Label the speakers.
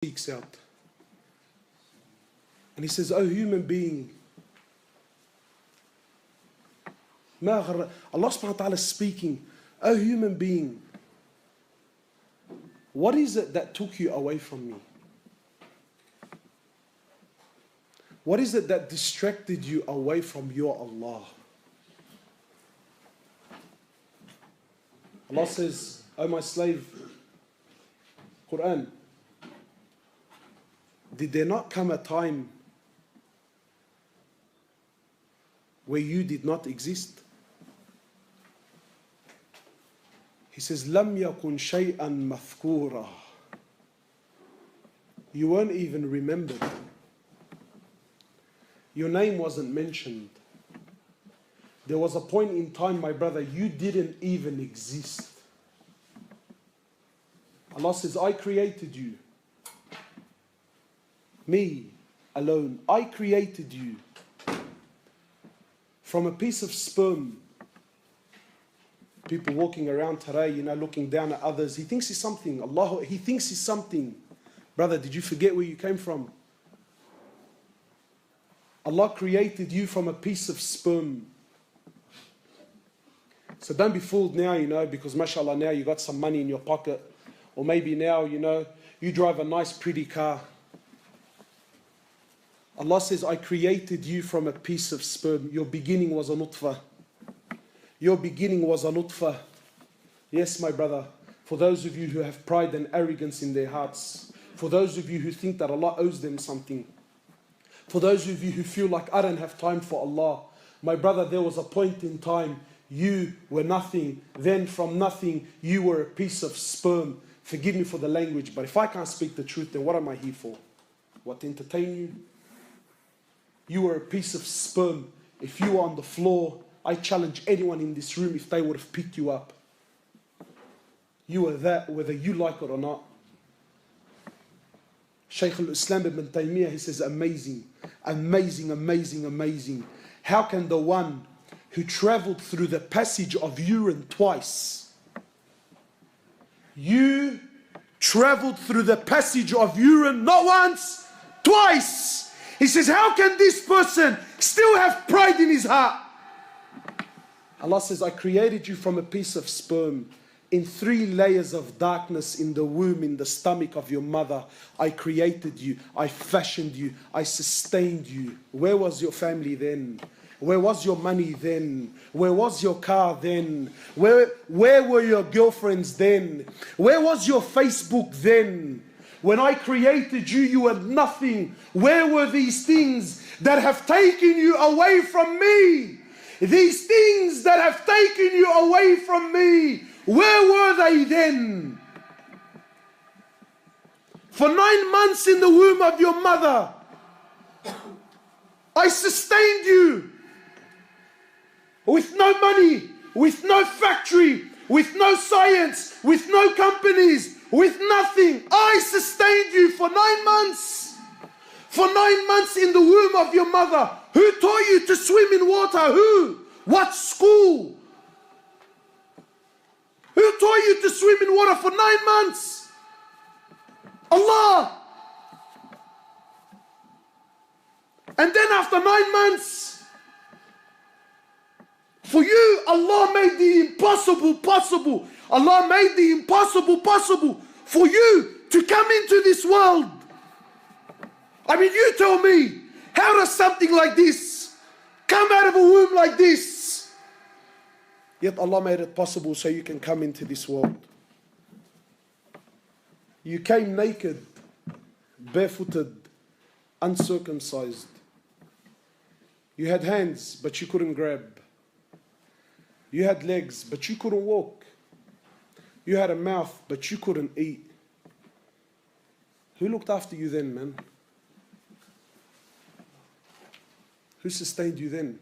Speaker 1: speaks out. And he says, "O human being," Allah subhanahu wa ta'ala is speaking, "O human being, what is it that took you away from me? What is it that distracted you away from your Allah?" Allah says, "O my slave, Quran, did there not come a time where you did not exist?" He says, "Lam yakun shay'an mathkura." You weren't even remembered. Your name wasn't mentioned. There was a point in time, my brother, you didn't even exist. Allah says, "I created you. Me alone. I created you from a piece of sperm." People walking around today, looking down at others. He thinks he's something. He thinks he's something. Brother, did you forget where you came from? Allah created you from a piece of sperm. So don't be fooled now, because mashallah now you got some money in your pocket. Or maybe now, you drive a nice pretty car. Allah says, "I created you from a piece of sperm." Your beginning was a nutfah. Your beginning was a nutfah. Yes, my brother, for those of you who have pride and arrogance in their hearts, for those of you who think that Allah owes them something, for those of you who feel like, "I don't have time for Allah," my brother, there was a point in time you were nothing. Then from nothing, you were a piece of sperm. Forgive me for the language, but if I can't speak the truth, then what am I here for? What, to entertain you? You were a piece of sperm. If you were on the floor, I challenge anyone in this room if they would have picked you up. You were that, whether you like it or not. Shaykh al-Islam ibn Taymiyyah, he says, amazing, amazing, amazing, amazing. How can the one who traveled through the passage of urine twice, you traveled through the passage of urine not once, twice. He says, how can this person still have pride in his heart? Allah says, "I created you from a piece of sperm in 3 layers of darkness in the womb, in the stomach of your mother. I created you. I fashioned you. I sustained you." Where was your family then? Where was your money then? Where was your car then? Where were your girlfriends then? Where was your Facebook then? When I created you, you were nothing. Where were these things that have taken you away from me? These things that have taken you away from me, where were they then? For 9 months in the womb of your mother, I sustained you. With no money, with no factory, with no science, with no companies, with nothing. I sustained you for 9 months. For 9 months in the womb of your mother. Who taught you to swim in water? Who? What school? Who taught you to swim in water for 9 months? Allah. And then after 9 months, for you, Allah made the impossible possible. Allah made the impossible possible for you to come into this world. I mean, you tell me, how does something like this come out of a womb like this? Yet Allah made it possible so you can come into this world. You came naked, barefooted, uncircumcised. You had hands, but you couldn't grab. You had legs, but you couldn't walk. You had a mouth, but you couldn't eat. Who looked after you then, man? Who sustained you then?